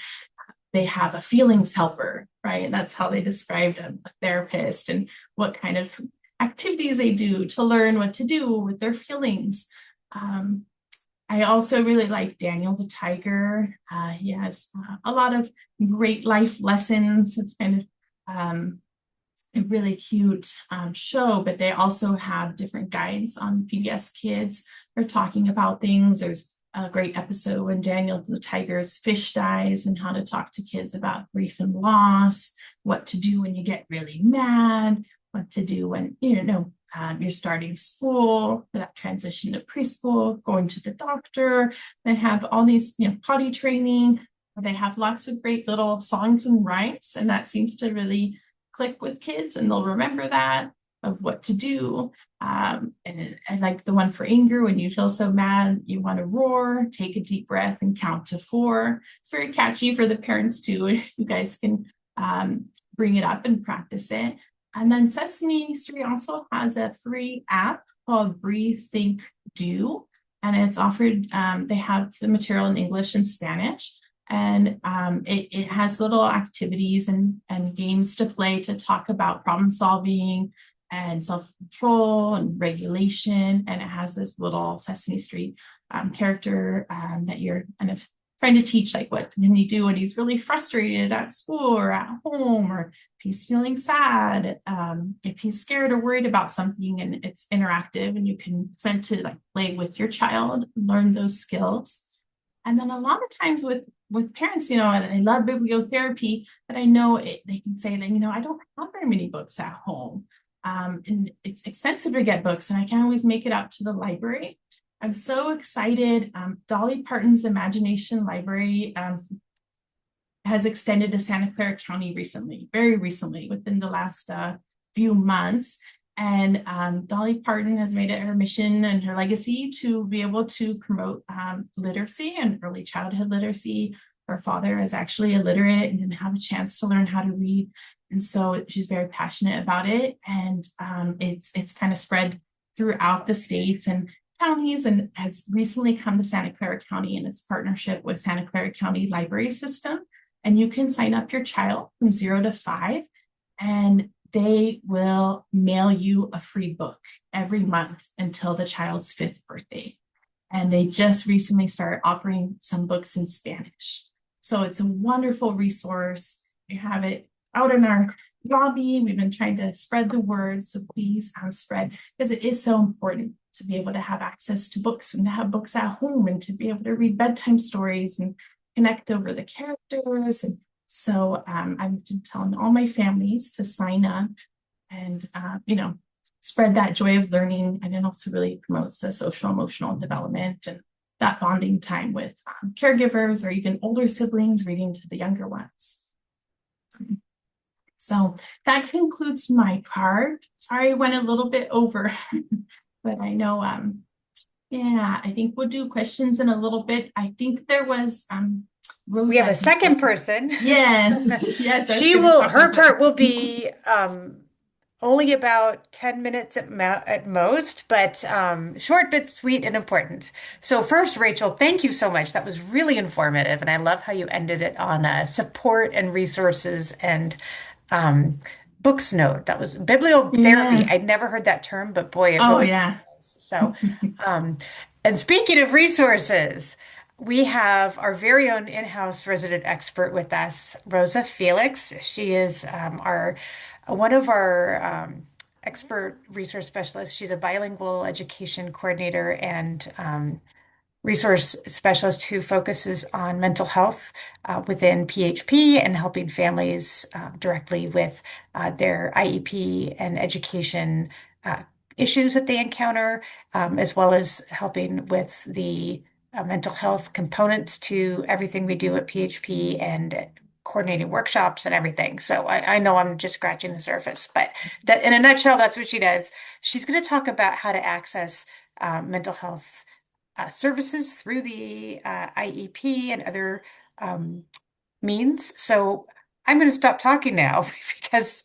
they have a feelings helper, right? And that's how they described a therapist, and what kind of activities they do to learn what to do with their feelings. I also really like Daniel the Tiger. He has a lot of great life lessons. It's kind of a really cute show, but they also have different guides on PBS Kids. They're talking about things. There's a great episode when Daniel the Tiger's fish dies, and how to talk to kids about grief and loss, what to do when you get really mad, what to do when you're starting school, for that transition to preschool, going to the doctor. They have all these potty training. They have lots of great little songs and rhymes, and that seems to really click with kids, and they'll remember that, of what to do. And I like the one for anger. When you feel so mad, you want to roar, take a deep breath and count to 4. It's very catchy for the parents too. You guys can bring it up and practice it. And then Sesame Street also has a free app called Breathe, Think, Do. And it's offered, they have the material in English and Spanish. And it has little activities and games to play to talk about problem solving and self-control and regulation. And it has this little Sesame Street character that you're kind of trying to teach, like what can you do when he's really frustrated at school or at home, or if he's feeling sad, if he's scared or worried about something. And it's interactive, and you can spend to like play with your child, learn those skills. And then a lot of times with parents, and I love bibliotherapy, but I know they can say that, I don't have very many books at home. And it's expensive to get books, and I can't always make it out to the library. I'm so excited. Dolly Parton's Imagination Library has extended to Santa Clara County recently, very recently, within the last few months. And Dolly Parton has made it her mission and her legacy to be able to promote literacy and early childhood literacy. Her father is actually illiterate and didn't have a chance to learn how to read. And so she's very passionate about it. And it's kind of spread throughout the states and counties, and has recently come to Santa Clara County in its partnership with Santa Clara County Library System. And you can sign up your child from 0 to 5, and they will mail you a free book every month until the child's 5th birthday. And they just recently started offering some books in Spanish. So it's a wonderful resource. We have it out in our lobby. We've been trying to spread the word. So please spread, because it is so important to be able to have access to books, and to have books at home, and to be able to read bedtime stories and connect over the characters. And so I'm telling all my families to sign up and, spread that joy of learning. And it also really promotes the social emotional development and that bonding time with caregivers, or even older siblings reading to the younger ones. So that concludes my part. Sorry, I went a little bit over, but I know, I think we'll do questions in a little bit. I think there was Rosa. We have a second person. Yes, yes. Her part will be only about 10 minutes at most, but short but sweet and important. So first, Rachel, thank you so much. That was really informative, and I love how you ended it on support and resources and books note. That was bibliotherapy. Yeah. I'd never heard that term, but boy, it Oh, really yeah. was. So, and speaking of resources, we have our very own in-house resident expert with us, Rosa Felix. She is one of our expert resource specialists. She's a bilingual education coordinator and resource specialist who focuses on mental health within PHP and helping families directly with their IEP and education issues that they encounter, as well as helping with the mental health components to everything we do at PHP, and coordinating workshops and everything. So I know I'm just scratching the surface, but that in a nutshell, that's what she does. She's going to talk about how to access mental health services through the IEP and other um, means. So I'm going to stop talking now because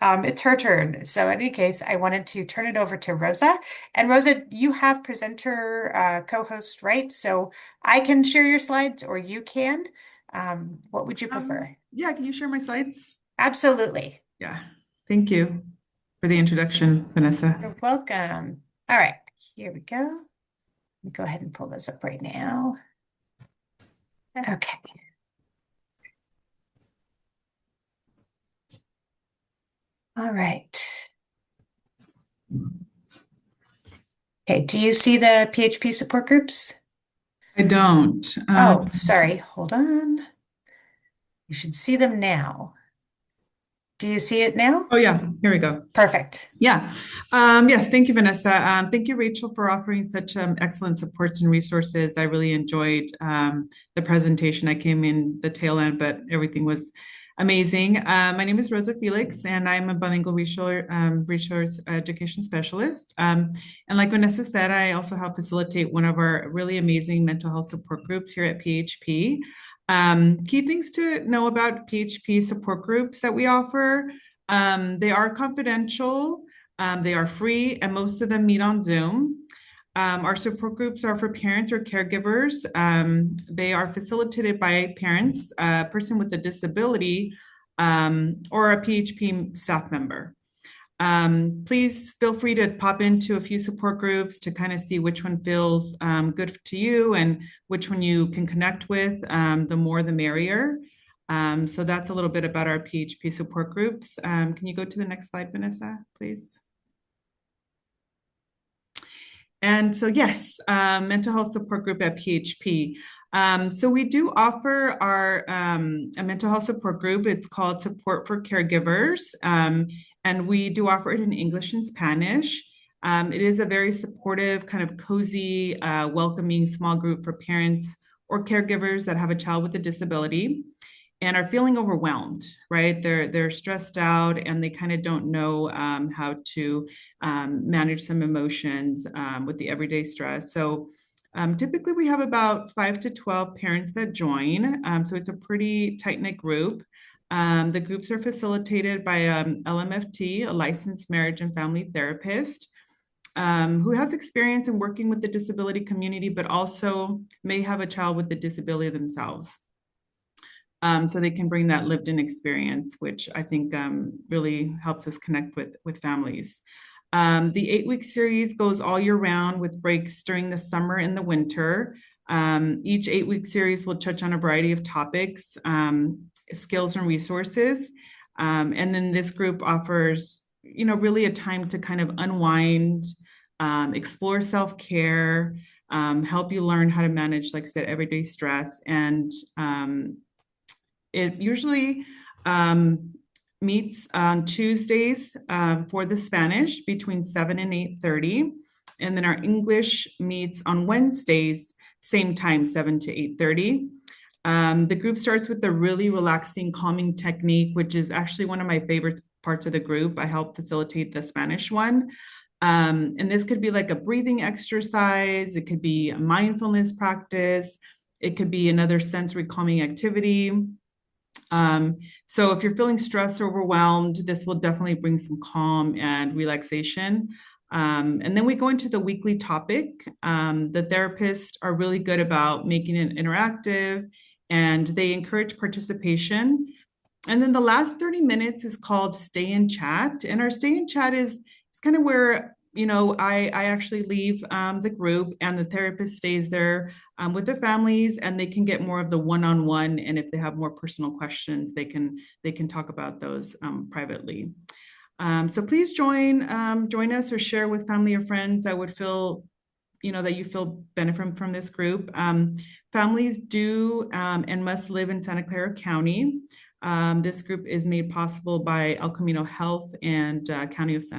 it's her turn. So in any case, I wanted to turn it over to Rosa. And Rosa, you have presenter co-host, right? So I can share your slides or you can. What would you prefer? Yeah, can you share my slides? Absolutely. Yeah, thank you for the introduction, Vanessa. You're welcome. All right, here we go. Let me go ahead and pull those up right now. Okay. All right. Okay, do you see the PHP support groups? I don't. Oh, sorry. Hold on. You should see them now. Do you see it now? Oh yeah, here we go. Perfect. Yeah. Yes, thank you, Vanessa. Thank you, Rachel, for offering such excellent supports and resources. I really enjoyed the presentation. I came in the tail end, but everything was amazing. My name is Rosa Felix, and I'm a bilingual resource education specialist. And like Vanessa said, I also help facilitate one of our really amazing mental health support groups here at PHP. Key things to know about PHP support groups that we offer. They are confidential, they are free, and most of them meet on Zoom. Our support groups are for parents or caregivers. They are facilitated by parents, a person with a disability, or a PHP staff member. Please feel free to pop into a few support groups to kind of see which one feels good to you and which one you can connect with. The more, the merrier. So that's a little bit about our PHP support groups. Can you go to the next slide, Vanessa, please? And so yes, mental health support group at PHP. So we do offer our a mental health support group. It's called Support for Caregivers. And we do offer it in English and Spanish. It is a very supportive, kind of cozy, welcoming small group for parents or caregivers that have a child with a disability and are feeling overwhelmed, right? They're stressed out and they kind of don't know how to manage some emotions with the everyday stress. So typically we have about 5 to 12 parents that join. So it's a pretty tight-knit group. The groups are facilitated by LMFT, a licensed marriage and family therapist, who has experience in working with the disability community, but also may have a child with a disability themselves. So they can bring that lived-in experience, which I think really helps us connect with families. The 8-week series goes all year round with breaks during the summer and the winter. Each 8-week series will touch on a variety of topics, skills and resources. And then this group offers, really a time to kind of unwind, explore self-care, help you learn how to manage, like I said, everyday stress. And it usually meets on Tuesdays for the Spanish between 7 and 8:30. And then our English meets on Wednesdays, same time, 7 to 8:30. The group starts with a really relaxing, calming technique, which is actually one of my favorite parts of the group. I help facilitate the Spanish one. And this could be like a breathing exercise. It could be a mindfulness practice. It could be another sensory calming activity. So if you're feeling stressed or overwhelmed, this will definitely bring some calm and relaxation. And then we go into the weekly topic. The therapists are really good about making it interactive and they encourage participation. And then the last 30 minutes is called Stay and Chat. And our Stay and Chat is kind of where I actually leave the group and the therapist stays there with the families and they can get more of the one-on-one. And if they have more personal questions, they can talk about those privately. So please join us or share with family or friends. I would feel, that you feel benefit from this group. Families do and must live in Santa Clara County. This group is made possible by El Camino Health and County of Santa